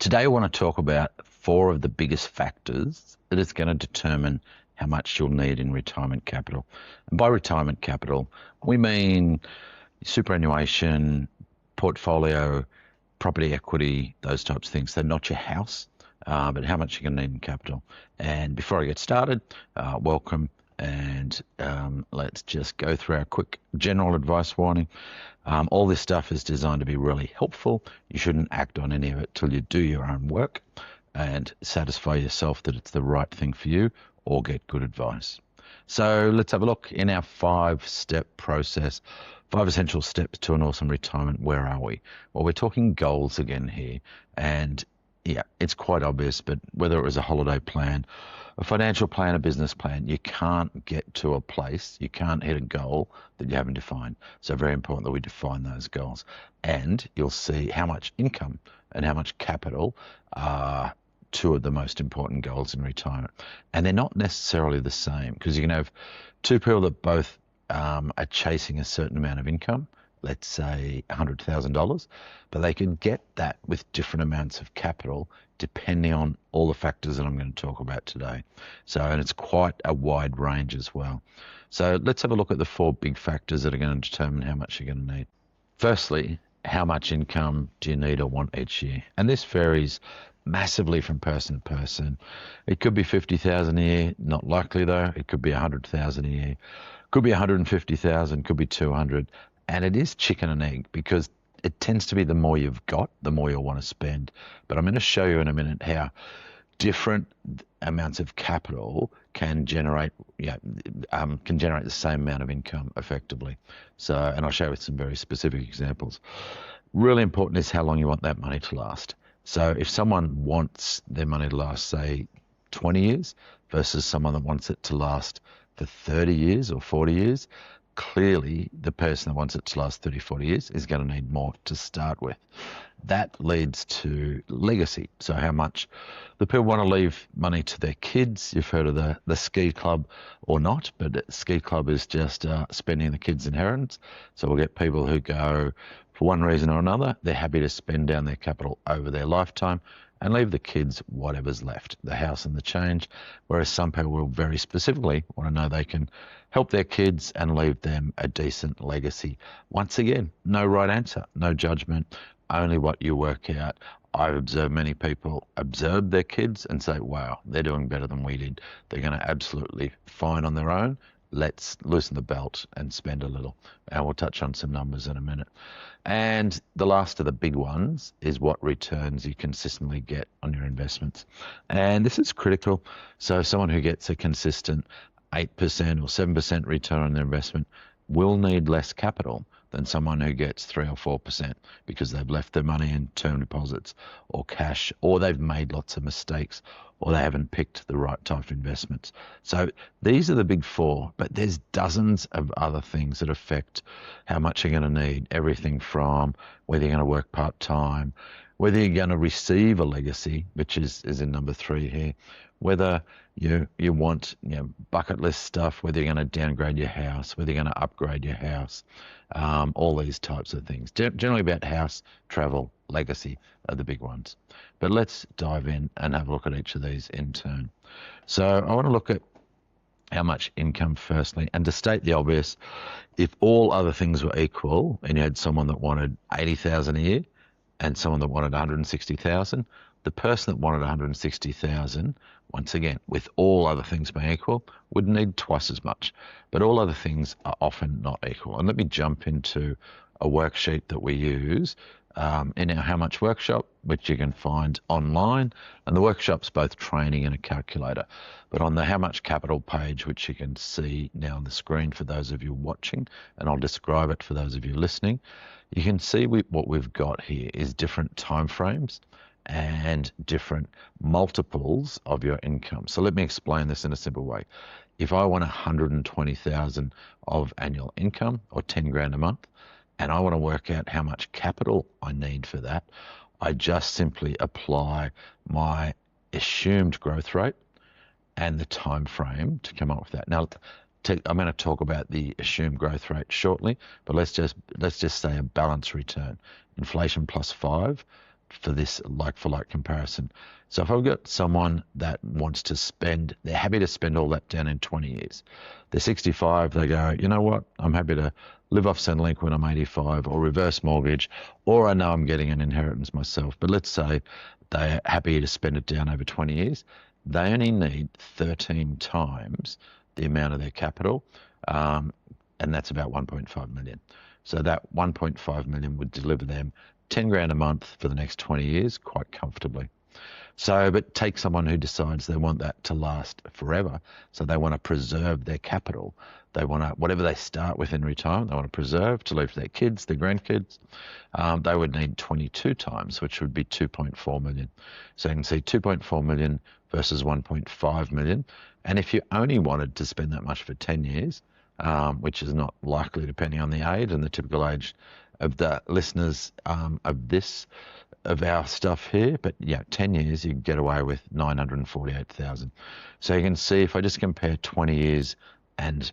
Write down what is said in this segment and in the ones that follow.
Today, I want to talk about four of the biggest factors that is going to determine how much you'll need in retirement capital. And by retirement capital, we mean superannuation, portfolio, property equity, those types of things. So not your house, but how much you're going to need in capital. And before I get started, welcome. And let's just go through our quick general advice warning. All this stuff is designed to be really helpful. You shouldn't act on any of it till you do your own work and satisfy yourself that it's the right thing for you or get good advice. So let's have a look in our 5-step process, 5 essential steps to an awesome retirement. Where are we? Well, we're talking goals again here. And yeah, it's quite obvious, but whether it was a holiday plan, a financial plan, a business plan, you can't get to a place, you can't hit a goal that you haven't defined. So very important that we define those goals. And you'll see how much income and how much capital are two of the most important goals in retirement. And they're not necessarily the same, because you can have two people that both are chasing a certain amount of income, let's say $100,000, but they could get that with different amounts of capital depending on all the factors that I'm going to talk about today. So, and it's quite a wide range as well. So let's have a look at the 4 big factors that are going to determine how much you're going to need. Firstly, how much income do you need or want each year? And this varies massively from person to person. It could be 50,000 a year, not likely though. It could be 100,000 a year, could be 150,000, could be 200. And it is chicken and egg, because it tends to be the more you've got, the more you'll want to spend. But I'm going to show you in a minute how different amounts of capital can generate the same amount of income effectively. So, and I'll show you with some very specific examples. Really important is how long you want that money to last. So if someone wants their money to last, say, 20 years versus someone that wants it to last for 30 years or 40 years, clearly the person that wants it to last 30, 40 years is going to need more to start with. That leads to legacy. So how much the people want to leave money to their kids. You've heard of the ski club or not, but ski club is just spending the kids' inheritance. So we'll get people who go, for one reason or another, they're happy to spend down their capital over their lifetime and leave the kids whatever's left, the house and the change. Whereas some people will very specifically want to know they can help their kids and leave them a decent legacy. Once again, no right answer, no judgment, only what you work out. I've observed many people observe their kids and say, wow, they're doing better than we did. They're going to absolutely fine on their own. Let's loosen the belt and spend a little. And we'll touch on some numbers in a minute. And the last of the big ones is what returns you consistently get on your investments. And this is critical. So someone who gets a consistent 8% or 7% return on their investment will need less capital than someone who gets 3 or 4% because they've left their money in term deposits or cash, or they've made lots of mistakes, or they haven't picked the right type of investments. So these are the big 4, but there's dozens of other things that affect how much you're going to need. Everything from whether you're going to work part-time, whether you're going to receive a legacy, which is in number 3 here, whether you want bucket list stuff, whether you're going to downgrade your house, whether you're going to upgrade your house, all these types of things. Generally about house, travel, legacy are the big ones. But let's dive in and have a look at each of these in turn. So I want to look at how much income firstly, and to state the obvious, if all other things were equal and you had someone that wanted 80,000 a year and someone that wanted 160,000, the person that wanted 160,000, once again, with all other things being equal, would need twice as much. But all other things are often not equal. And let me jump into a worksheet that we use in our How Much workshop, which you can find online. And the workshop's both training and a calculator. But on the How Much Capital page, which you can see now on the screen for those of you watching, and I'll describe it for those of you listening, you can see what we've got here is different timeframes and different multiples of your income. So let me explain this in a simple way. If I want 120,000 of annual income, or 10 grand a month, and I want to work out how much capital I need for that, I just simply apply my assumed growth rate and the time frame to come up with that. Now, I'm going to talk about the assumed growth rate shortly, but let's just say a balanced return. Inflation plus 5 for this like-for-like comparison. So if I've got someone that wants to spend, they're happy to spend all that down in 20 years. They're 65, they go, you know what, I'm happy to live off Centrelink when I'm 85, or reverse mortgage, or I know I'm getting an inheritance myself. But let's say they're happy to spend it down over 20 years. They only need 13 times the amount of their capital, and that's about 1.5 million. So that 1.5 million would deliver them 10 grand a month for the next 20 years quite comfortably. So, but take someone who decides they want that to last forever. So they want to preserve their capital. They want to, whatever they start with in retirement, they want to preserve to leave to their kids, their grandkids. They would need 22 times, which would be 2.4 million. So you can see 2.4 million versus 1.5 million. And if you only wanted to spend that much for 10 years, which is not likely depending on the age and the typical age of the listeners of our stuff here, but yeah, 10 years you get away with 948,000. So you can see if I just compare 20 years and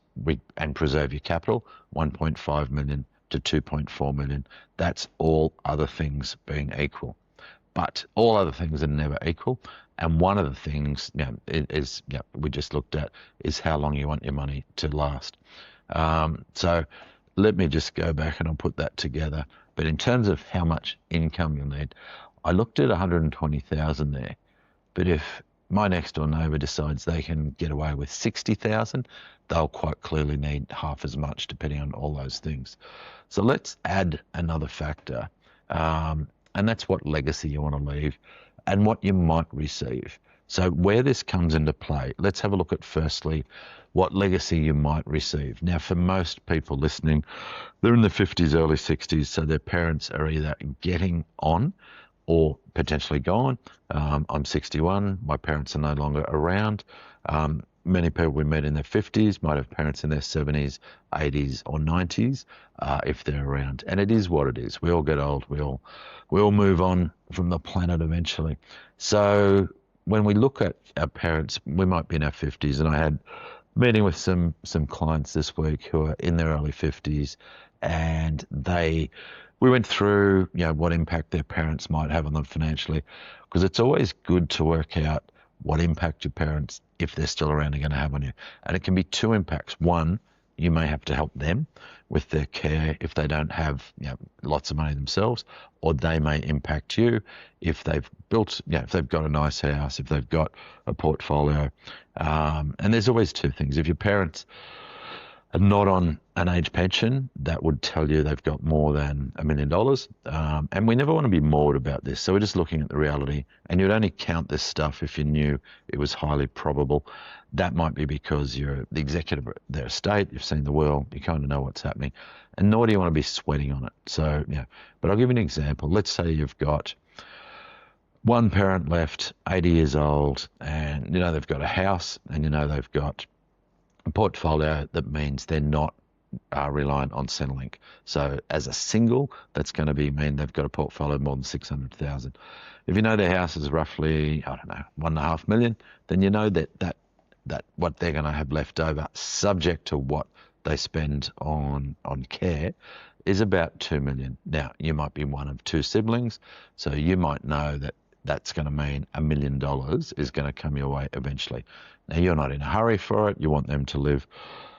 preserve your capital, 1.5 million to 2.4 million. That's all other things being equal. But all other things are never equal. And one of the things we just looked at is how long you want your money to last. So let me just go back and I'll put that together. But in terms of how much income you'll need, I looked at 120,000 there. But if my next door neighbour decides they can get away with 60,000, they'll quite clearly need half as much depending on all those things. So let's add another factor, and that's what legacy you want to leave and what you might receive. So where this comes into play, let's have a look at firstly what legacy you might receive. Now, for most people listening, they're in the 50s, early 60s, so their parents are either getting on or potentially gone. I'm 61, my parents are no longer around. Many people we met in their 50s might have parents in their 70s, 80s or 90s if they're around. And it is what it is. We all get old. We all move on from the planet eventually. So when we look at our parents, we might be in our 50s, and I had a meeting with some clients this week who are in their early 50s, and we went through what impact their parents might have on them financially, because it's always good to work out what impact your parents, if they're still around, are going to have on you. And it can be two impacts. One, you may have to help them with their care if they don't have lots of money themselves, or they may impact you if they've built, if they've got a nice house, if they've got a portfolio. And there's always two things. If your parents are not on an age pension, that would tell you they've got more than $1 million. And we never want to be moored about this. So we're just looking at the reality. And you'd only count this stuff if you knew it was highly probable. That might be because you're the executive of their estate, you've seen the will, you kind of know what's happening. And nor do you want to be sweating on it. So, but I'll give you an example. Let's say you've got one parent left, 80 years old, and they've got a house, and they've got a portfolio that means they're not reliant on Centrelink. So as a single, that's going to mean they've got a portfolio of more than 600,000. If their house is roughly, 1.5 million, then that what they're going to have left over, subject to what they spend on care, is about 2 million. Now, you might be one of two siblings, so you might know that that's going to mean $1 million is going to come your way eventually. Now, you're not in a hurry for it. You want them to live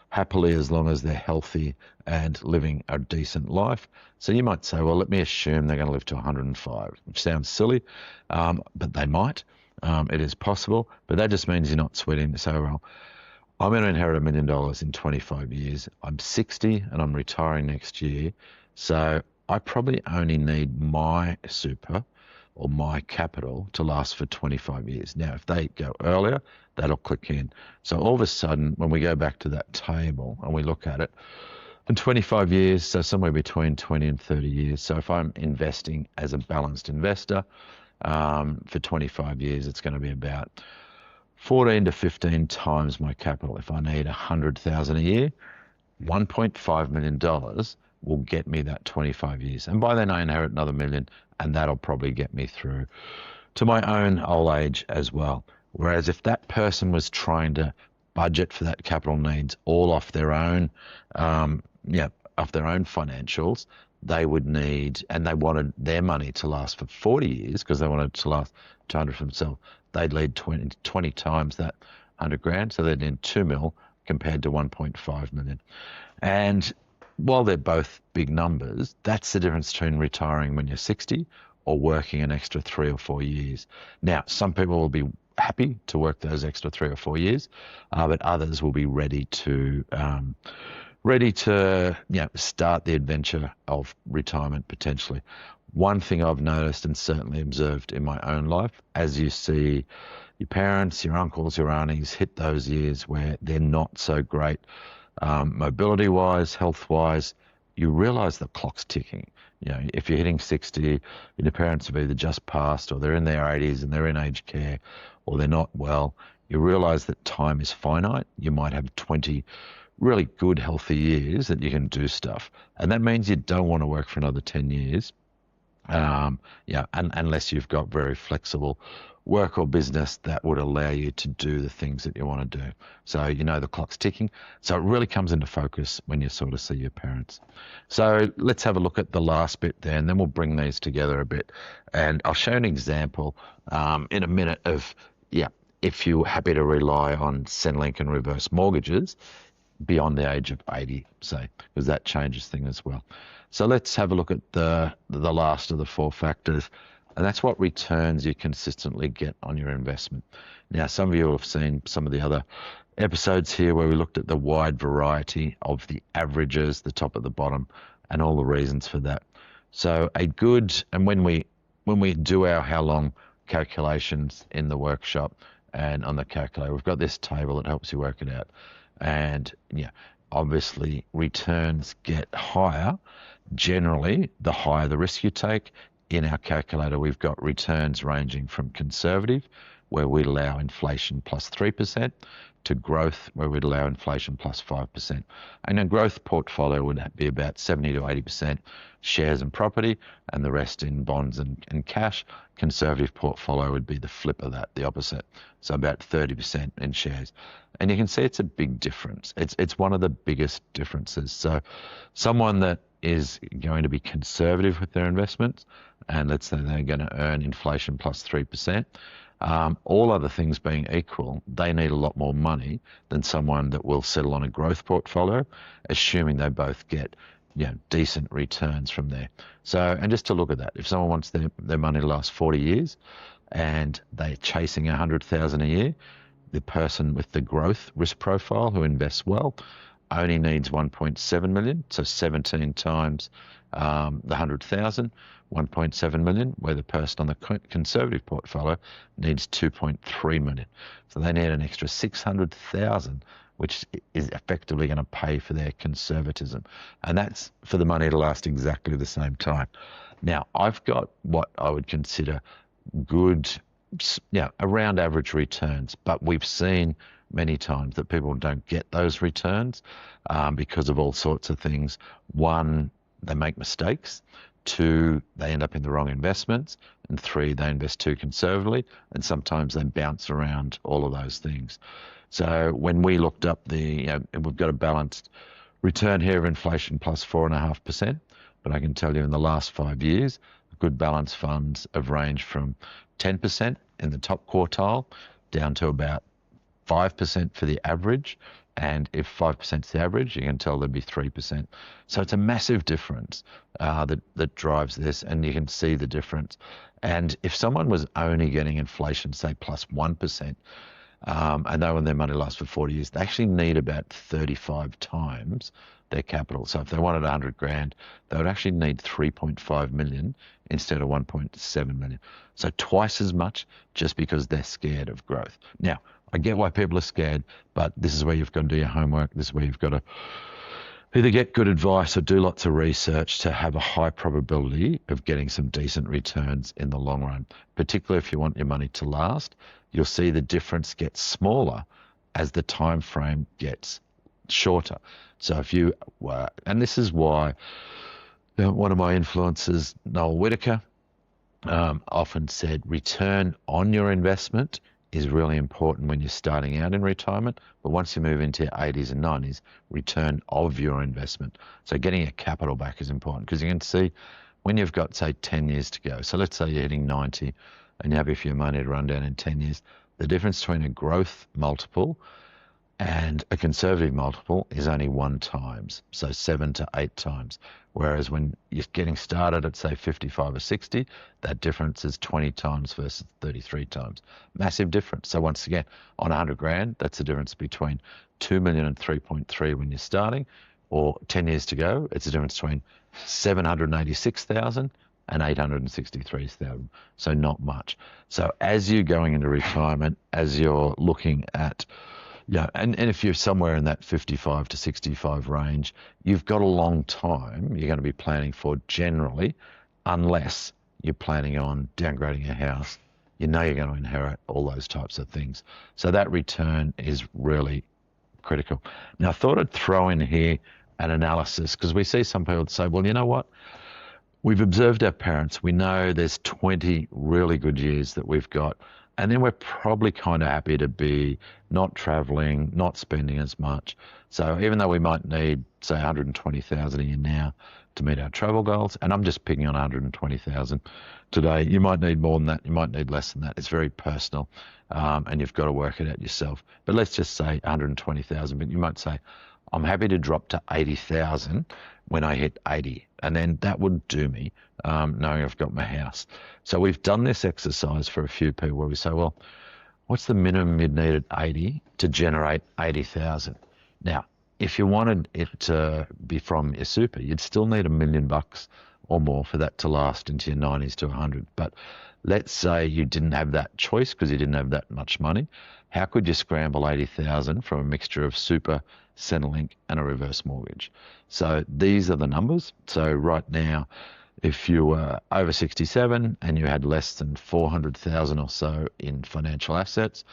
happily as long as they're healthy and living a decent life. So you might say, well, let me assume they're going to live to 105, which sounds silly, but they might. It is possible, but that just means you're not sweating. So, well, I'm going to inherit $1 million in 25 years. I'm 60 and I'm retiring next year. So I probably only need my super or my capital to last for 25 years. Now, if they go earlier, that'll click in. So all of a sudden, when we go back to that table and we look at it, in 25 years, so somewhere between 20 and 30 years. So if I'm investing as a balanced investor for 25 years, it's going to be about 14 to 15 times my capital. If I need 100,000 a year, $1.5 million will get me that 25 years. And by then I inherit another $1 million, and that'll probably get me through to my own old age as well. Whereas if that person was trying to budget for that capital needs all off their own, off their own financials, they would need, and they wanted their money to last for 40 years because they wanted it to last 200 for themselves, they'd need 20 times that 100 grand. So they'd need 2 mil compared to 1.5 million. And while they're both big numbers, that's the difference between retiring when you're 60 or working an extra 3 or 4 years. Now, some people will be happy to work those extra 3 or 4 years, but others will be ready to start the adventure of retirement potentially. One thing I've noticed and certainly observed in my own life, as you see your parents, your uncles, your aunties hit those years where they're not so great mobility-wise, health-wise, you realise the clock's ticking. If you're hitting 60, your parents have either just passed or they're in their 80s and they're in aged care or they're not well, you realise that time is finite. You might have 20 really good, healthy years that you can do stuff. And that means you don't want to work for another 10 years, unless you've got very flexible work or business that would allow you to do the things that you want to do. So the clock's ticking. So it really comes into focus when you sort of see your parents. So let's have a look at the last bit there, and then we'll bring these together a bit. And I'll show an example in a minute of, if you're happy to rely on Centrelink and reverse mortgages beyond the age of 80, say, because that changes things as well. So let's have a look at the last of the 4 factors, and that's what returns you consistently get on your investment. Now, some of you will have seen some of the other episodes here where we looked at the wide variety of the averages, the top at the bottom, and all the reasons for that. So and when we do our how long calculations in the workshop and on the calculator, we've got this table that helps you work it out. And obviously returns get higher. Generally, the higher the risk you take. In our calculator, we've got returns ranging from conservative, where we allow inflation plus 3%, to growth, where we'd allow inflation plus 5%. And a growth portfolio would be about 70 to 80% shares and property, and the rest in bonds and cash. Conservative portfolio would be the flip of that, the opposite. So about 30% in shares. And you can see it's a big difference. It's one of the biggest differences. So someone that is going to be conservative with their investments, and let's say they're going to earn inflation plus 3%, all other things being equal, they need a lot more money than someone that will settle on a growth portfolio, assuming they both get decent returns from there. So, and just to look at that, if someone wants their money to last 40 years and they're chasing 100,000 a year, the person with the growth risk profile who invests well only needs 1.7 million, so 17 times the 100,000, 1.7 million, where the person on the conservative portfolio needs 2.3 million. So they need an extra 600,000, which is effectively going to pay for their conservatism. And that's for the money to last exactly the same time. Now, I've got what I would consider good, around average returns, but we've seen many times that people don't get those returns because of all sorts of things. One, they make mistakes. 2, they end up in the wrong investments. And 3, they invest too conservatively. And sometimes they bounce around all of those things. So when we looked up we've got a balanced return here of inflation plus 4.5%. But I can tell you in the last 5 years, good balanced funds have ranged from 10% in the top quartile down to about 5% for the average. And if 5% is the average, you can tell there'd be 3%. So it's a massive difference that drives this, and you can see the difference. And if someone was only getting inflation, say plus 1%, and they want their money to last for 40 years, they actually need about 35 times their capital. So if they wanted 100 grand, they would actually need 3.5 million instead of 1.7 million. So twice as much, just because they're scared of growth. Now, I get why people are scared, but this is where you've got to do your homework. This is where you've got to either get good advice or do lots of research to have a high probability of getting some decent returns in the long run. Particularly if you want your money to last, you'll see the difference gets smaller as the time frame gets shorter. So if you were, and this is why one of my influencers, Noel Whitaker, often said, return on your investment is really important when you're starting out in retirement, but once you move into your 80s and 90s, return of your investment. So getting your capital back is important, because you can see when you've got, say, 10 years to go. So let's say you're hitting 90 and you have a few money to run down in 10 years. The difference between a growth multiple and a conservative multiple is only 1 times, so 7 to 8 times. Whereas when you're getting started at, say, 55 or 60, that difference is 20 times versus 33 times. Massive difference. So once again, on 100 grand, that's the difference between 2 million and 3.3 when you're starting, or 10 years to go, it's the difference between 786,000 and 863,000. So not much. So as you're going into retirement, as you're looking at, yeah, and if you're somewhere in that 55 to 65 range, you've got a long time you're going to be planning for generally, unless you're planning on downgrading a house. You know you're going to inherit all those types of things. So that return is really critical. Now, I thought I'd throw in here an analysis, because we see some people say, well, you know what? We've observed our parents. We know there's 20 really good years that we've got. And then we're probably kind of happy to be not traveling, not spending as much. So even though we might need, say, 120,000 a year now to meet our travel goals, and I'm just picking on 120,000 today, you might need more than that, you might need less than that. It's very personal, and you've got to work it out yourself. But let's just say 120,000, but you might say, I'm happy to drop to 80,000 when I hit 80, and then that would do me, knowing I've got my house. So we've done this exercise for a few people where we say, well, what's the minimum you'd need at 80 to generate 80,000? Now, if you wanted it to be from your super, you'd still need $1 million or more for that to last into your 90s to 100. But let's say you didn't have that choice because you didn't have that much money. How could you scramble 80,000 from a mixture of super, Centrelink, and a reverse mortgage? So these are the numbers. So right now, if you were over 67 and you had less than 400,000 or so in financial assets,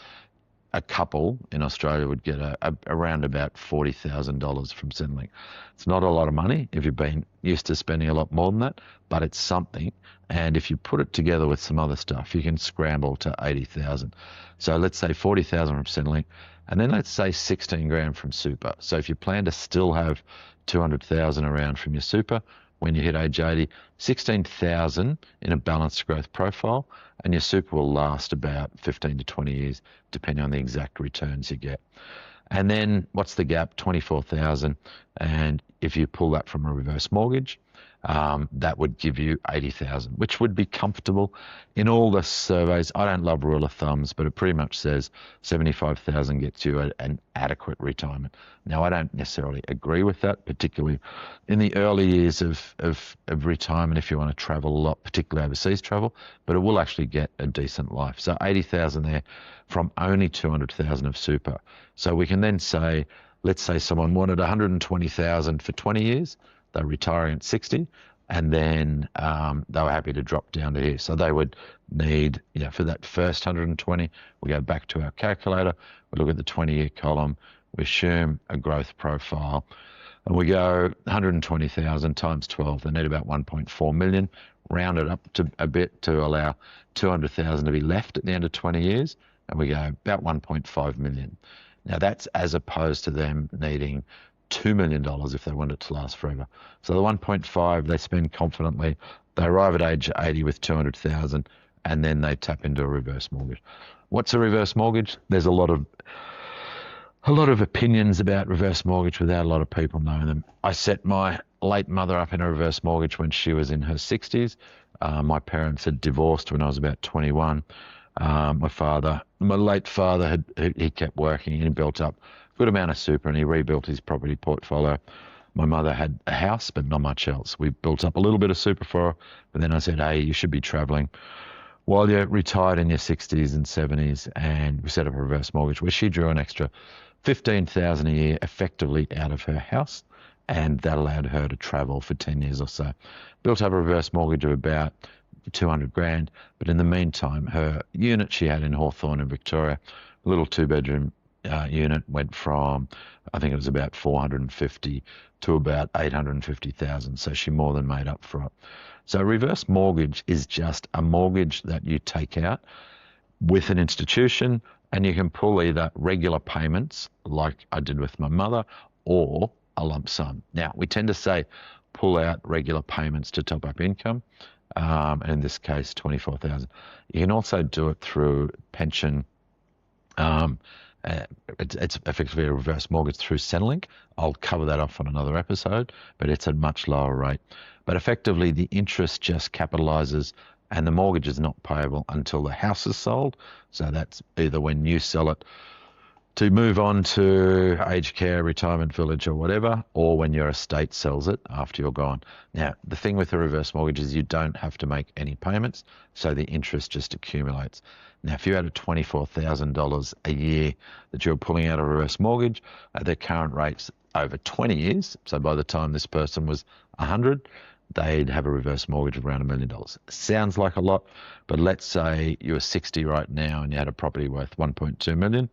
a couple in Australia would get around about $40,000 from Centrelink. It's not a lot of money if you've been used to spending a lot more than that, but it's something. And if you put it together with some other stuff, you can scramble to 80,000. So let's say 40,000 from Centrelink, and then let's say 16 grand from super. So if you plan to still have 200,000 around from your super when you hit age 80, 16,000 in a balanced growth profile, and your super will last about 15 to 20 years, depending on the exact returns you get. And then what's the gap? 24,000. And if you pull that from a reverse mortgage, that would give you 80,000, which would be comfortable. In all the surveys, I don't love rule of thumbs, but it pretty much says 75,000 gets you an adequate retirement. Now, I don't necessarily agree with that, particularly in the early years of retirement if you want to travel a lot, particularly overseas travel, but it will actually get a decent life. So 80,000 there from only 200,000 of super. So we can then say, let's say someone wanted 120,000 for 20 years, they're retiring at 60, and then they were happy to drop down to here. So they would need, for that first 120, we go back to our calculator, we look at the 20-year column, we assume a growth profile, and we go 120,000 times 12, they need about 1.4 million, round it up to a bit to allow 200,000 to be left at the end of 20 years, and we go about 1.5 million. Now that's as opposed to them needing $2 million if they want it to last forever. So the 1.5 they spend confidently, they arrive at age 80 with 200,000, and then they tap into a reverse mortgage. What's a reverse mortgage? There's a lot of opinions about reverse mortgage without a lot of people knowing them. I set my late mother up in a reverse mortgage when she was in her 60s. My parents had divorced when I was about 21. My late father, he kept working and he built up a good amount of super and he rebuilt his property portfolio. My mother had a house, but not much else. We built up a little bit of super for her, but then I said, hey, you should be traveling while you're retired in your 60s and 70s, and we set up a reverse mortgage where she drew an extra 15,000 a year effectively out of her house, and that allowed her to travel for 10 years or so. Built up a reverse mortgage of about 200 grand, but in the meantime, her unit she had in Hawthorne in Victoria, a little 2-bedroom unit, went from, I think it was about 450 to about 850,000. So she more than made up for it. So a reverse mortgage is just a mortgage that you take out with an institution And you can pull either regular payments, like I did with my mother, or a lump sum. Now, we tend to say pull out regular payments to top up income, and in this case, 24,000. You can also do it through pension. Um, it's effectively a reverse mortgage through Centrelink. I'll cover that off on another episode, but it's a much lower rate. But effectively, the interest just capitalises, and the mortgage is not payable until the house is sold. So that's either when you sell it to move on to aged care, retirement village, or whatever, or when your estate sells it after you're gone. Now, the thing with the reverse mortgage is you don't have to make any payments, so the interest just accumulates. Now, if you had a $24,000 a year that you're pulling out a reverse mortgage at their current rates over 20 years, so by the time this person was 100, they'd have a reverse mortgage of around $1 million. Sounds like a lot, but let's say you were 60 right now and you had a property worth 1.2 million.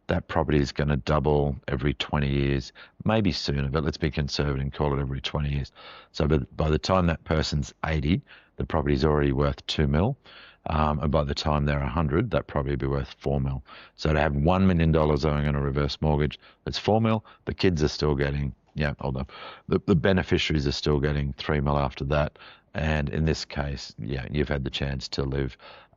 That property is going to double every 20 years, maybe sooner, but let's be conservative and call it every 20 years. So by the time that person's 80, the property is already worth 2 mil. And by the time they're 100, that property will be worth 4 mil. So to have $1 million owing on a reverse mortgage, that's 4 mil. The kids are still getting, although the beneficiaries are still getting 3 mil after that. And in this case, you've had the chance to live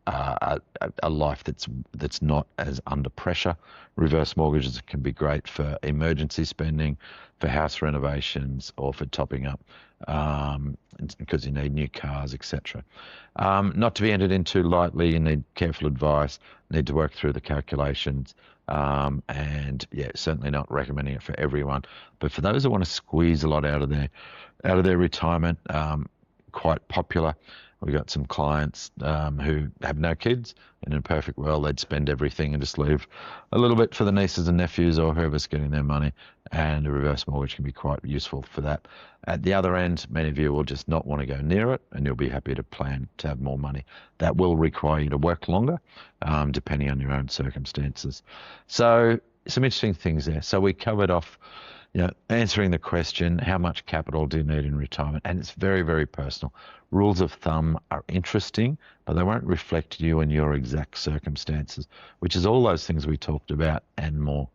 a life that's not as under pressure. Reverse mortgages can be great for emergency spending, for house renovations, or for topping up because you need new cars, etc. Not to be entered into lightly. You need careful advice. Need to work through the calculations, and certainly not recommending it for everyone. But for those who want to squeeze a lot out of their retirement, quite popular. We've got some clients who have no kids, and in a perfect world, they'd spend everything and just leave a little bit for the nieces and nephews or whoever's getting their money, and a reverse mortgage can be quite useful for that. At the other end, many of you will just not want to go near it, and you'll be happy to plan to have more money. That will require you to work longer, depending on your own circumstances. So some interesting things there. So we covered off answering the question, how much capital do you need in retirement? And it's very, very personal. Rules of thumb are interesting, but they won't reflect you and your exact circumstances, which is all those things we talked about and more.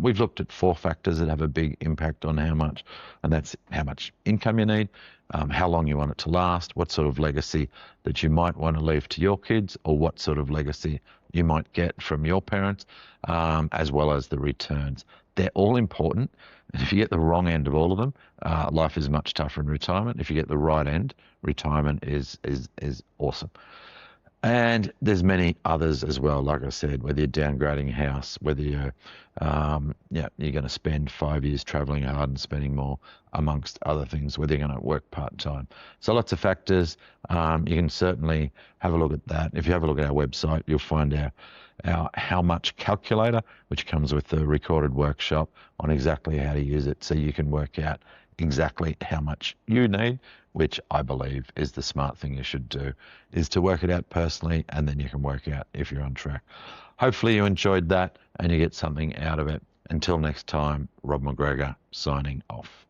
We've looked at 4 factors that have a big impact on how much, and that's how much income you need, how long you want it to last, what sort of legacy that you might want to leave to your kids, or what sort of legacy you might get from your parents, as well as the returns. They're all important, and if you get the wrong end of all of them, life is much tougher in retirement. If you get the right end, retirement is awesome. And there's many others as well. Like I said, whether you're downgrading a house, whether you're you're going to spend 5 years traveling hard and spending more, amongst other things, whether you're going to work part-time. So lots of factors. You can certainly have a look at that. If you have a look at our website, you'll find our how much calculator, which comes with the recorded workshop on exactly how to use it, so you can work out exactly how much you need, which I believe is the smart thing you should do, is to work it out personally, and then you can work out if you're on track. Hopefully you enjoyed that and you get something out of it. Until next time, Rob McGregor signing off.